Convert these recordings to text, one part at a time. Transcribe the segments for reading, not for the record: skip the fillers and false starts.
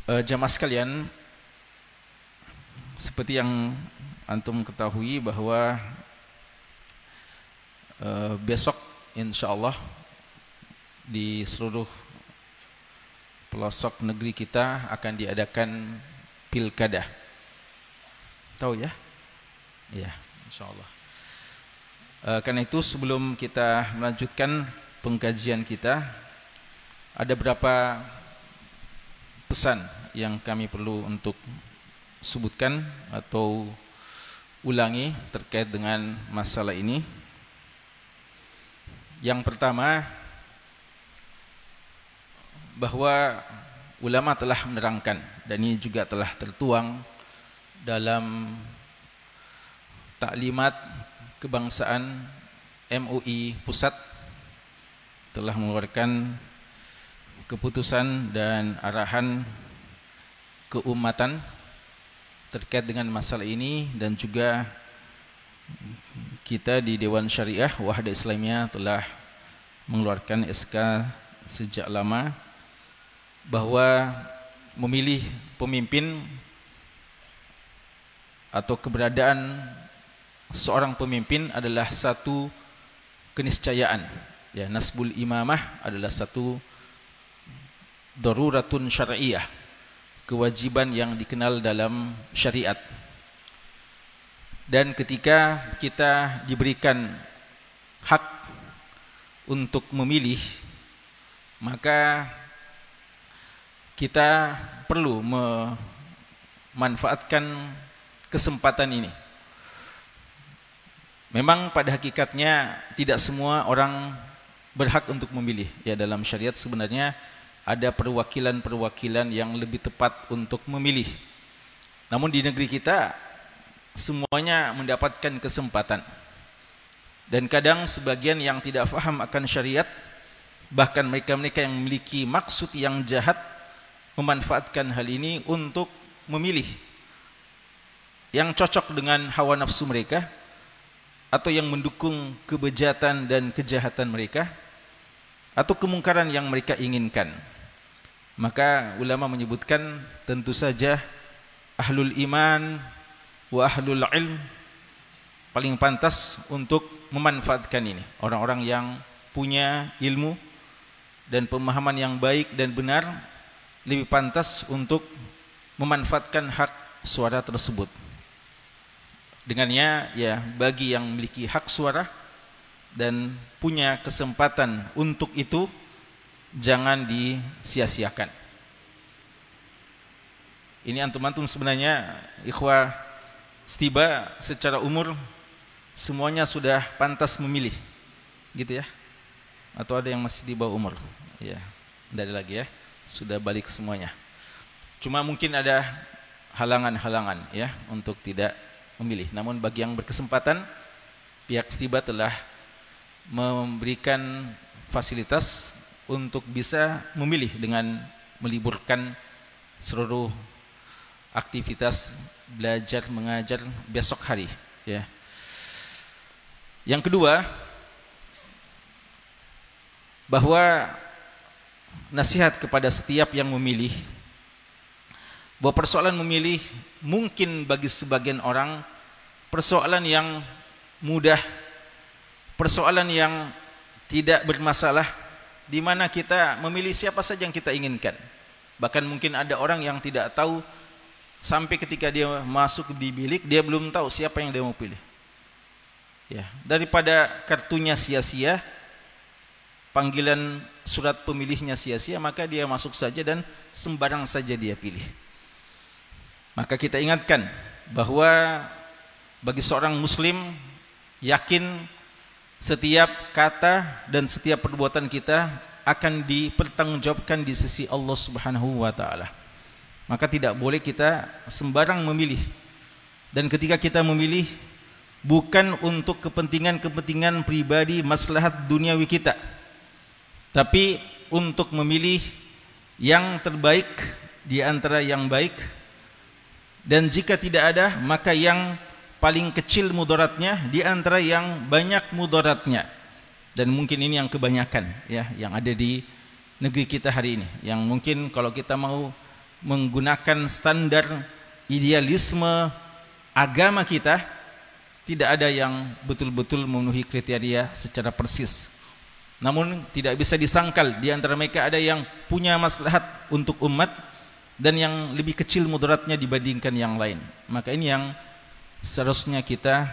Jamaah sekalian, seperti yang antum ketahui bahwa besok insyaallah di seluruh pelosok negeri kita akan diadakan pilkada. Tahu ya? Iya, insyaallah. Karena itu sebelum kita melanjutkan pengkajian kita, ada beberapa pesan yang kami perlu untuk sebutkan atau ulangi terkait dengan masalah ini. Yang pertama, bahwa ulama telah menerangkan, dan ini juga telah tertuang dalam taklimat kebangsaan MUI Pusat, telah mengeluarkan keputusan dan arahan keumatan terkait dengan masalah ini, dan juga kita di Dewan Syariah Wahda Islamiyah telah mengeluarkan SK sejak lama bahwa memilih pemimpin atau keberadaan seorang pemimpin adalah satu keniscayaan. Ya, nasbul imamah adalah satu daruratun syar'iyah, kewajiban yang dikenal dalam syariat. Dan ketika kita diberikan hak untuk memilih, maka kita perlu memanfaatkan kesempatan ini. Memang pada hakikatnya tidak semua orang berhak untuk memilih. Ya, dalam syariat sebenarnya ada perwakilan-perwakilan yang lebih tepat untuk memilih. Namun di negeri kita semuanya mendapatkan kesempatan. Dan kadang sebagian yang tidak faham akan syariat, bahkan mereka-mereka yang memiliki maksud yang jahat, memanfaatkan hal ini untuk memilih yang cocok dengan hawa nafsu mereka, atau yang mendukung kebejatan dan kejahatan mereka, atau kemungkaran yang mereka inginkan. Maka ulama menyebutkan tentu saja ahlul iman wa ahlul ilm paling pantas untuk memanfaatkan ini. Orang-orang yang punya ilmu dan pemahaman yang baik dan benar lebih pantas untuk memanfaatkan hak suara tersebut. Dengannya, ya, bagi yang memiliki hak suara dan punya kesempatan untuk itu, jangan disia-siakan. Ini antum-antum sebenarnya ikhwah setiba secara umur semuanya sudah pantas memilih, gitu ya? Atau ada yang masih di bawah umur? Ya, tidak ada lagi ya, sudah balik semuanya. Cuma mungkin ada halangan-halangan ya untuk tidak memilih. Namun bagi yang berkesempatan, pihak setiba telah memberikan fasilitas untuk bisa memilih dengan meliburkan seluruh aktivitas belajar mengajar besok hari ya. Yang kedua, bahwa nasihat kepada setiap yang memilih, bahwa persoalan memilih mungkin bagi sebagian orang persoalan yang mudah, persoalan yang tidak bermasalah, di mana kita memilih siapa saja yang kita inginkan. Bahkan mungkin ada orang yang tidak tahu, sampai ketika dia masuk di bilik dia belum tahu siapa yang dia mau pilih. Ya, daripada kartunya sia-sia, panggilan surat pemilihnya sia-sia, maka dia masuk saja dan sembarang saja dia pilih. Maka kita ingatkan bahwa bagi seorang muslim, yakin setiap kata dan setiap perbuatan kita akan dipertanggungjawabkan di sisi Allah Subhanahu wa taala. Maka tidak boleh kita sembarang memilih. Dan ketika kita memilih, bukan untuk kepentingan-kepentingan pribadi, maslahat duniawi kita, tapi untuk memilih yang terbaik di antara yang baik. Dan jika tidak ada, maka yang paling kecil mudaratnya di antara yang banyak mudaratnya. Dan mungkin ini yang kebanyakan ya, yang ada di negeri kita hari ini, yang mungkin kalau kita mau menggunakan standar idealisme agama kita, tidak ada yang betul-betul memenuhi kriteria secara persis. Namun tidak bisa disangkal di antara mereka ada yang punya maslahat untuk umat dan yang lebih kecil mudaratnya dibandingkan yang lain. Maka ini yang seharusnya kita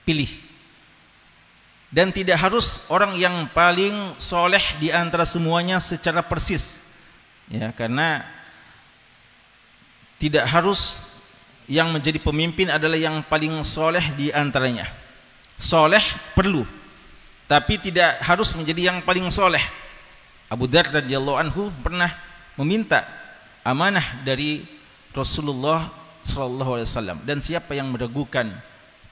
pilih. Dan tidak harus orang yang paling soleh di antara semuanya secara persis. Ya, karena tidak harus yang menjadi pemimpin adalah yang paling soleh di antaranya. Soleh perlu, tapi tidak harus menjadi yang paling soleh. Abu Dzar radhiyallahu anhu pernah meminta amanah dari Rasulullah sallallahu alaihi wasallam, dan siapa yang meragukan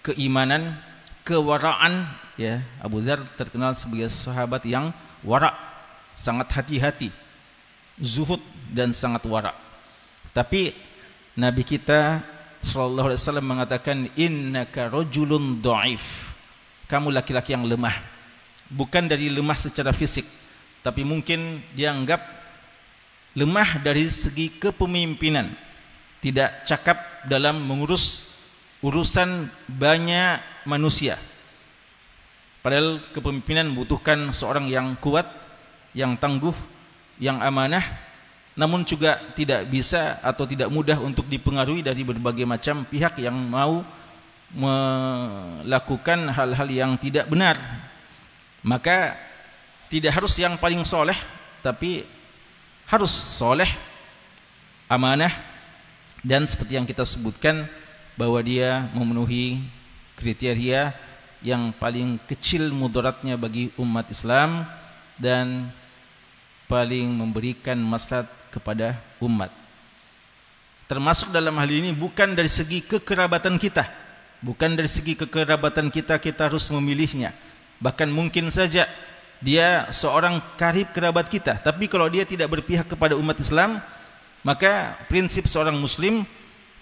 keimanan, kewaraan, ya, Abu Dzar terkenal sebagai sahabat yang wara, sangat hati-hati, zuhud dan sangat wara. Tapi Nabi kita sallallahu alaihi wasallam mengatakan, innaka rajulun dhaif, kamu laki-laki yang lemah. Bukan dari lemah secara fisik, tapi mungkin dianggap lemah dari segi kepemimpinan, tidak cakap dalam mengurus urusan banyak manusia. Padahal kepemimpinan membutuhkan seorang yang kuat, yang tangguh, yang amanah, namun juga tidak bisa atau tidak mudah untuk dipengaruhi dari berbagai macam pihak yang mau melakukan hal-hal yang tidak benar. Maka tidak harus yang paling soleh, tapi harus soleh, amanah, dan seperti yang kita sebutkan bahwa dia memenuhi kriteria yang paling kecil mudaratnya bagi umat Islam dan paling memberikan maslahat kepada umat. Termasuk dalam hal ini bukan dari segi kekerabatan kita, bukan dari segi kekerabatan kita harus memilihnya. Bahkan mungkin saja dia seorang karib kerabat kita, tapi kalau dia tidak berpihak kepada umat Islam, maka prinsip seorang muslim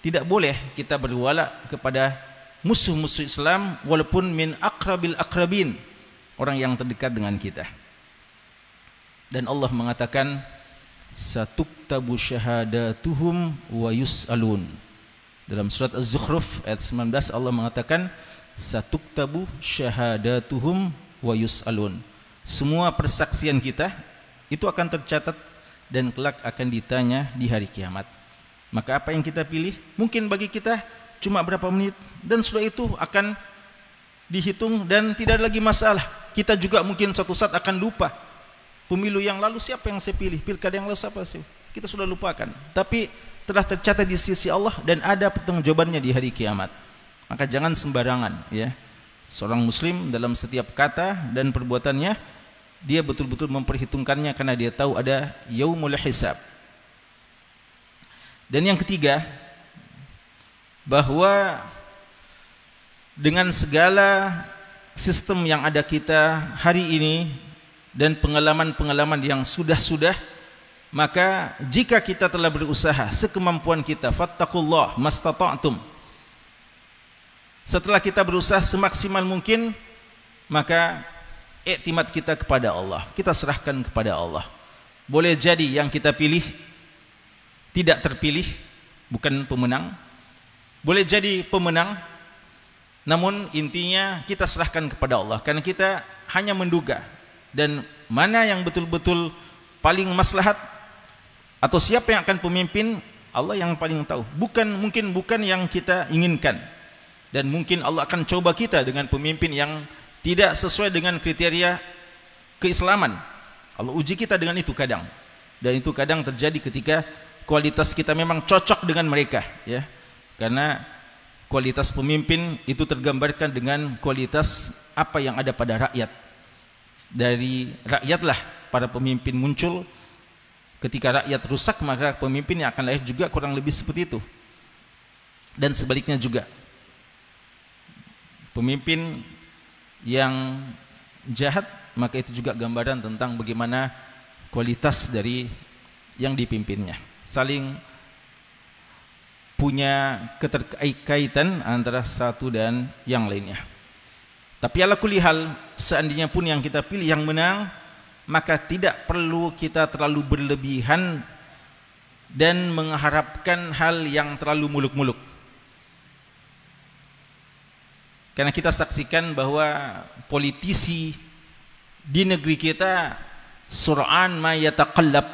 tidak boleh kita berwala kepada musuh-musuh Islam walaupun min akrabil akrabin, orang yang terdekat dengan kita. Dan Allah mengatakan, satuktabu syahadatuhum wa yus'alun. Dalam surat Az-Zukhruf ayat 19 Allah mengatakan, satuktabu syahadatuhum wa yus'alun. Semua persaksian kita itu akan tercatat dan kelak akan ditanya di hari kiamat. Maka apa yang kita pilih mungkin bagi kita cuma berapa menit, dan sudah itu akan dihitung dan tidak ada lagi masalah. Kita juga mungkin suatu saat akan lupa. Pemilu yang lalu siapa yang saya pilih, pilkada yang lalu siapa sih, kita sudah lupakan. Tapi telah tercatat di sisi Allah dan ada pertanggungjawabannya di hari kiamat. Maka jangan sembarangan, ya. Seorang muslim dalam setiap kata dan perbuatannya dia betul-betul memperhitungkannya, karena dia tahu ada yaumul hisab. Dan yang ketiga, bahwa dengan segala sistem yang ada kita hari ini dan pengalaman-pengalaman yang sudah-sudah, maka jika kita telah berusaha sekemampuan kita, fattaqullah mastata'tum, setelah kita berusaha semaksimal mungkin, maka iktimad kita kepada Allah, kita serahkan kepada Allah. Boleh jadi yang kita pilih tidak terpilih, bukan pemenang. Boleh jadi pemenang, namun intinya kita serahkan kepada Allah, karena kita hanya menduga. Dan mana yang betul-betul paling maslahat atau siapa yang akan pemimpin, Allah yang paling tahu. Mungkin bukan yang kita inginkan. Dan mungkin Allah akan coba kita dengan pemimpin yang tidak sesuai dengan kriteria keislaman. Allah uji kita dengan itu kadang. Dan itu kadang terjadi ketika kualitas kita memang cocok dengan mereka, ya. Karena kualitas pemimpin itu tergambarkan dengan kualitas apa yang ada pada rakyat. Dari rakyatlah para pemimpin muncul. Ketika rakyat rusak, maka pemimpin yang akan lahir juga kurang lebih seperti itu. Dan sebaliknya juga, pemimpin yang jahat, maka itu juga gambaran tentang bagaimana kualitas dari yang dipimpinnya. Saling punya keterkaitan antara satu dan yang lainnya. Tapi ala kulli hal, seandainya pun yang kita pilih yang menang, maka tidak perlu kita terlalu berlebihan dan mengharapkan hal yang terlalu muluk-muluk. Karena kita saksikan bahwa politisi di negeri kita sur'an ma yataqallab.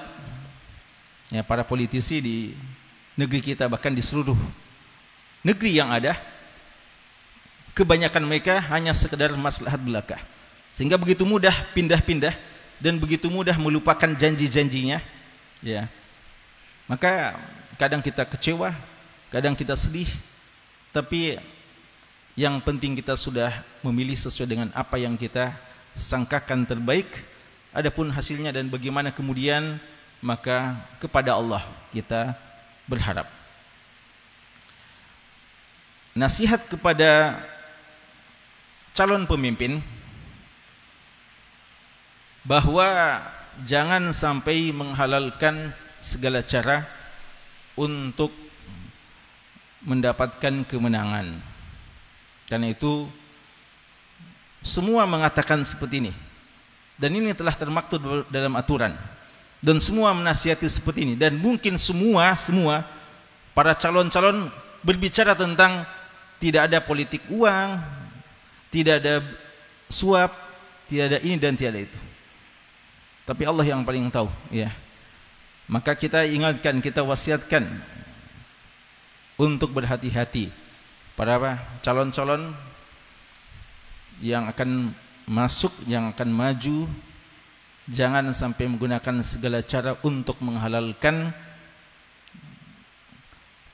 Ya, para politisi di negeri kita, bahkan di seluruh negeri yang ada, kebanyakan mereka hanya sekedar maslahat belaka. Sehingga begitu mudah pindah-pindah dan begitu mudah melupakan janji-janjinya. Ya. Maka kadang kita kecewa, kadang kita sedih, tapi yang penting kita sudah memilih sesuai dengan apa yang kita sangkakan terbaik. Adapun hasilnya dan bagaimana kemudian, maka kepada Allah kita berharap. Nasihat kepada calon pemimpin bahwa jangan sampai menghalalkan segala cara untuk mendapatkan kemenangan. Karena itu semua mengatakan seperti ini, dan ini telah termaktub dalam aturan, dan semua menasihati seperti ini, dan mungkin semua para calon-calon berbicara tentang tidak ada politik uang, tidak ada suap, tidak ada ini dan tidak ada itu. Tapi Allah yang paling tahu, ya. Maka kita ingatkan, kita wasiatkan untuk berhati-hati para calon-calon yang akan masuk, yang akan maju. Jangan sampai menggunakan segala cara untuk menghalalkan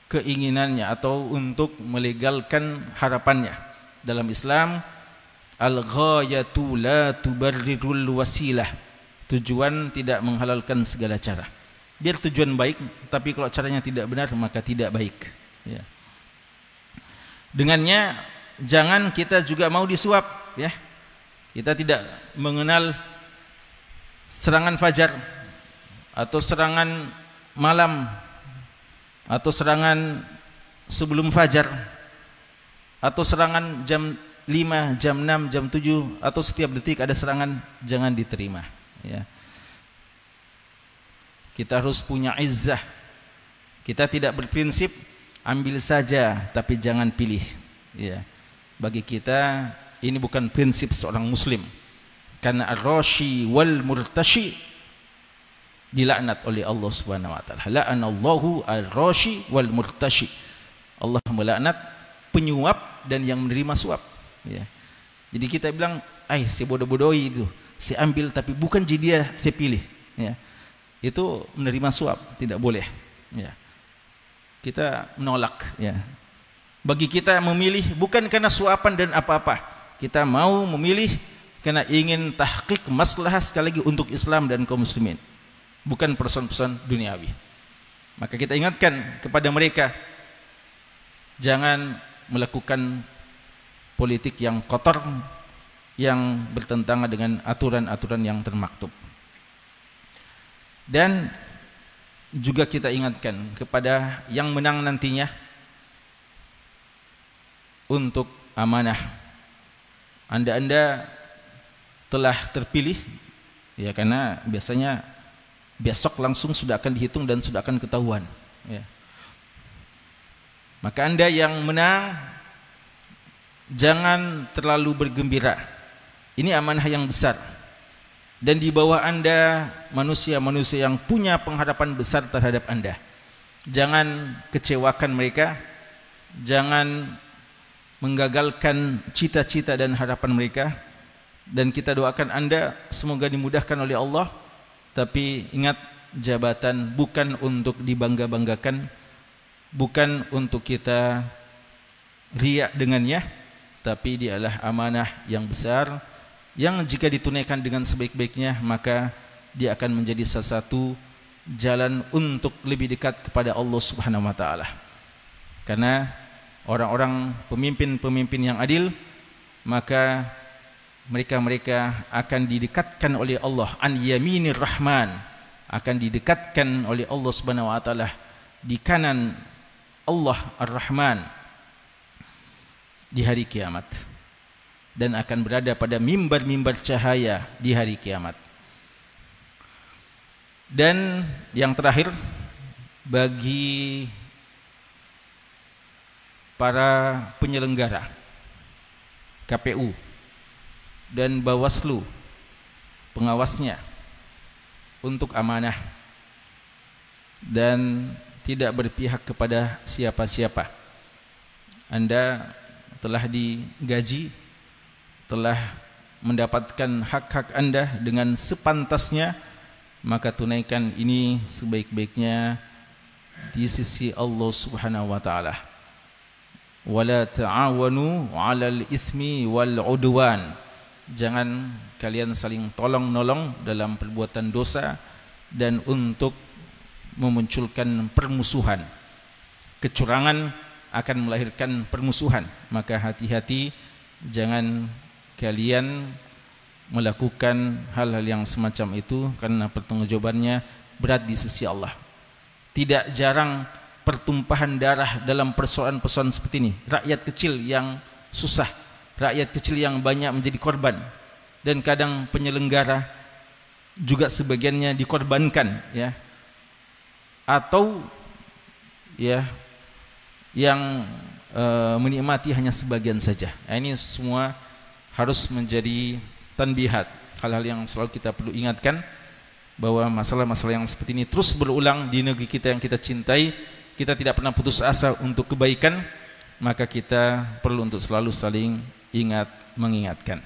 keinginannya atau untuk melegalkan harapannya. Dalam Islam, al-ghayatu la tubarrirul wasilah. Tujuan tidak menghalalkan segala cara. Biar tujuan baik, tapi kalau caranya tidak benar maka tidak baik. Ya. Dengannya jangan kita juga mau disuap, ya. Kita tidak mengenal serangan fajar atau serangan malam atau serangan sebelum fajar atau serangan jam 5, jam 6, jam 7 atau setiap detik ada serangan, jangan diterima, ya. Kita harus punya izzah. Kita tidak berprinsip ambil saja tapi jangan pilih, ya. Bagi kita ini bukan prinsip seorang muslim. Karena ar-rashi wal murtashi dilaknat oleh Allah Subhanahu wa taala. La'anallahu ar-rashi wal murtashi. Allah melaknat penyuap dan yang menerima suap, ya. Jadi kita bilang, "Si bodoh-bodohi itu, saya ambil tapi bukan jadi dia saya pilih." Ya. Itu menerima suap, tidak boleh, ya. Kita menolak, ya. Bagi kita memilih bukan karena suapan dan apa-apa. Kita mau memilih karena ingin tahqiq maslahah sekali lagi untuk Islam dan kaum muslimin, bukan persoalan-persoalan duniawi. Maka kita ingatkan kepada mereka, jangan melakukan politik yang kotor, yang bertentangan dengan aturan-aturan yang termaktub. Dan juga kita ingatkan kepada yang menang nantinya untuk amanah. Anda telah terpilih, ya, karena biasanya besok langsung sudah akan dihitung dan sudah akan ketahuan, ya. Maka Anda yang menang jangan terlalu bergembira. Ini amanah yang besar. Dan di bawah Anda manusia-manusia yang punya pengharapan besar terhadap Anda. Jangan kecewakan mereka, jangan menggagalkan cita-cita dan harapan mereka. Dan kita doakan Anda semoga dimudahkan oleh Allah. Tapi ingat, jabatan bukan untuk dibangga-banggakan, bukan untuk kita riak dengannya, tapi dia adalah amanah yang besar, yang jika ditunaikan dengan sebaik-baiknya maka dia akan menjadi salah satu jalan untuk lebih dekat kepada Allah Subhanahu wa taala. Karena orang-orang pemimpin-pemimpin yang adil, maka mereka-mereka akan didekatkan oleh Allah an yaminir rahman, akan didekatkan oleh Allah Subhanahu wa taala di kanan Allah Ar-Rahman di hari kiamat, dan akan berada pada mimbar-mimbar cahaya di hari kiamat. Dan yang terakhir, bagi para penyelenggara KPU dan Bawaslu pengawasnya untuk amanah dan tidak berpihak kepada siapa-siapa. Anda telah digaji, telah mendapatkan hak-hak Anda dengan sepantasnya, maka tunaikan ini sebaik-baiknya di sisi Allah Subhanahu wa taala. Wala ta'awanu 'alal itsmi wal 'udwan. Jangan kalian saling tolong-nolong dalam perbuatan dosa dan untuk memunculkan permusuhan. Kecurangan akan melahirkan permusuhan, maka hati-hati jangan kalian melakukan hal-hal yang semacam itu, karena pertanggungjawabannya berat di sisi Allah. Tidak jarang pertumpahan darah dalam persoalan-persoalan seperti ini. Rakyat kecil yang susah, rakyat kecil yang banyak menjadi korban, dan kadang penyelenggara juga sebagiannya dikorbankan, ya, atau ya yang menikmati hanya sebagian saja. Ini semua harus menjadi tanbihat, hal-hal yang selalu kita perlu ingatkan, bahwa masalah-masalah yang seperti ini terus berulang di negeri kita yang kita cintai. Kita tidak pernah putus asa untuk kebaikan, maka kita perlu untuk selalu saling ingat mengingatkan.